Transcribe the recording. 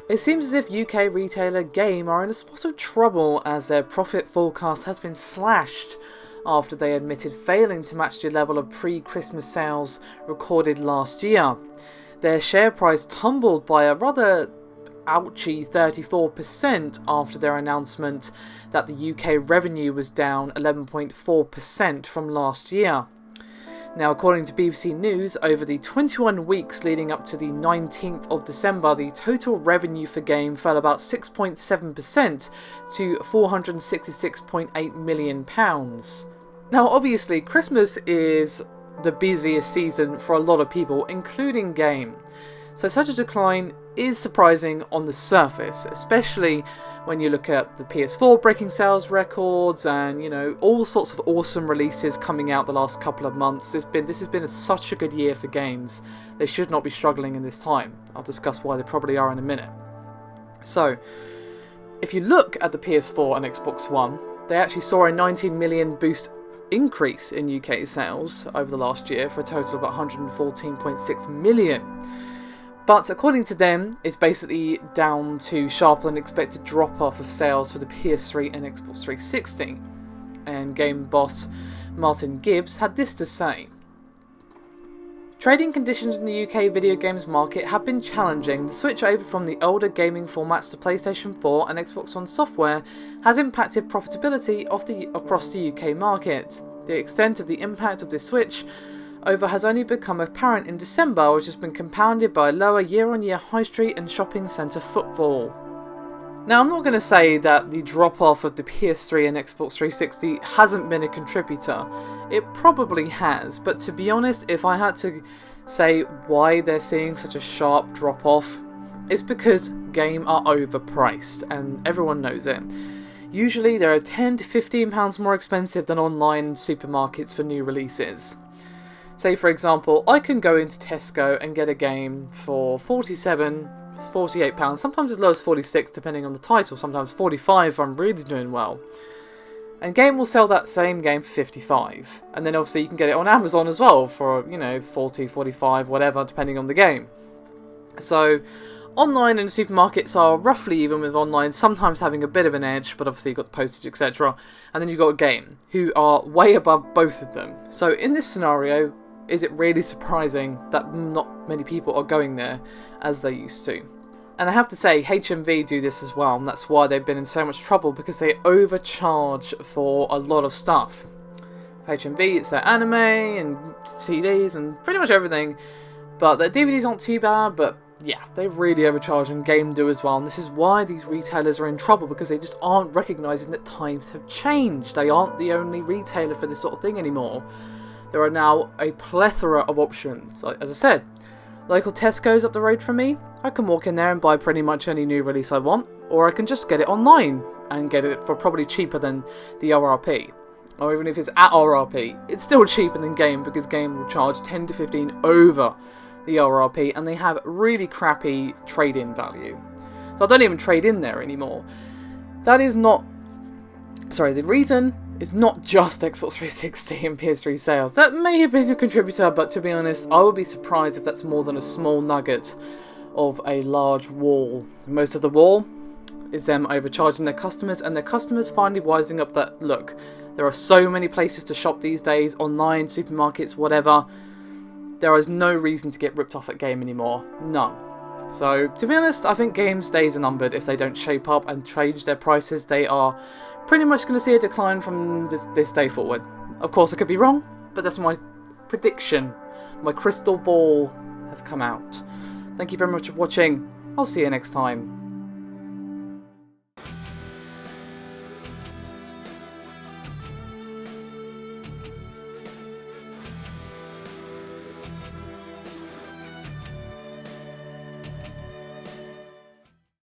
It seems as if UK retailer Game are in a spot of trouble as their profit forecast has been slashed after they admitted failing to match the level of pre-Christmas sales recorded last year. Their share price tumbled by a rather ouchy 34% after their announcement that the UK revenue was down 11.4% from last year. Now, according to BBC News, over the 21 weeks leading up to the 19th of December, the total revenue for Game fell about 6.7% to £466.8 million. Now, obviously, Christmas is the busiest season for a lot of people, including Game. So such a decline is surprising on the surface, especially when you look at the PS4 breaking sales records and, all sorts of awesome releases coming out the last couple of months. This has been such a good year for games. They should not be struggling in this time. I'll discuss why they probably are in a minute. So, if you look at the PS4 and Xbox One, they actually saw a 19 million boost increase in UK sales over the last year for a total of 114.6 million. But according to them, it's basically down to sharper than expected drop-off of sales for the PS3 and Xbox 360. And game boss Martin Gibbs had this to say. Trading conditions in the UK video games market have been challenging. The switch over from the older gaming formats to PlayStation 4 and Xbox One software has impacted profitability across the UK market. The extent of the impact of this switch over has only become apparent in December, which has been compounded by lower year-on-year high street and shopping centre footfall. Now, I'm not going to say that the drop-off of the PS3 and Xbox 360 hasn't been a contributor. It probably has, but to be honest, if I had to say why they're seeing such a sharp drop-off, it's because Game are overpriced, and everyone knows it. Usually, they're £10 to £15 more expensive than online supermarkets for new releases. Say, for example, I can go into Tesco and get a game for £47, £48, sometimes as low as £46 depending on the title, sometimes £45 if I'm really doing well. And Game will sell that same game for £55. And then obviously you can get it on Amazon as well for, £40, £45, whatever, depending on the game. So, online and supermarkets are roughly even, with online sometimes having a bit of an edge, but obviously you've got the postage, etc. And then you've got Game, who are way above both of them. So in this scenario, is it really surprising that not many people are going there as they used to? And I have to say, HMV do this as well, and that's why they've been in so much trouble, because they overcharge for a lot of stuff. For HMV, it's their anime and CDs and pretty much everything, but their DVDs aren't too bad, but yeah, they really overcharge, and Game do as well, and this is why these retailers are in trouble, because they just aren't recognising that times have changed. They aren't the only retailer for this sort of thing anymore. There are now a plethora of options. Like, as I said, local Tesco's up the road from me. I can walk in there and buy pretty much any new release I want, or I can just get it online and get it for probably cheaper than the RRP. Or even if it's at RRP, it's still cheaper than Game, because Game will charge 10 to 15 over the RRP, and they have really crappy trade-in value. So I don't even trade in there anymore. That is not... Sorry, the reason is not just Xbox 360 and PS3 sales. That may have been a contributor, but to be honest, I would be surprised if that's more than a small nugget of a large wall. Most of the wall is them overcharging their customers, and their customers finally wising up that, look, there are so many places to shop these days, online, supermarkets, whatever. There is no reason to get ripped off at Game anymore. None. So, to be honest, I think Game's days are numbered. If they don't shape up and change their prices, they are pretty much going to see a decline from this day forward. Of course, I could be wrong, but that's my prediction. My crystal ball has come out. Thank you very much for watching. I'll see you next time.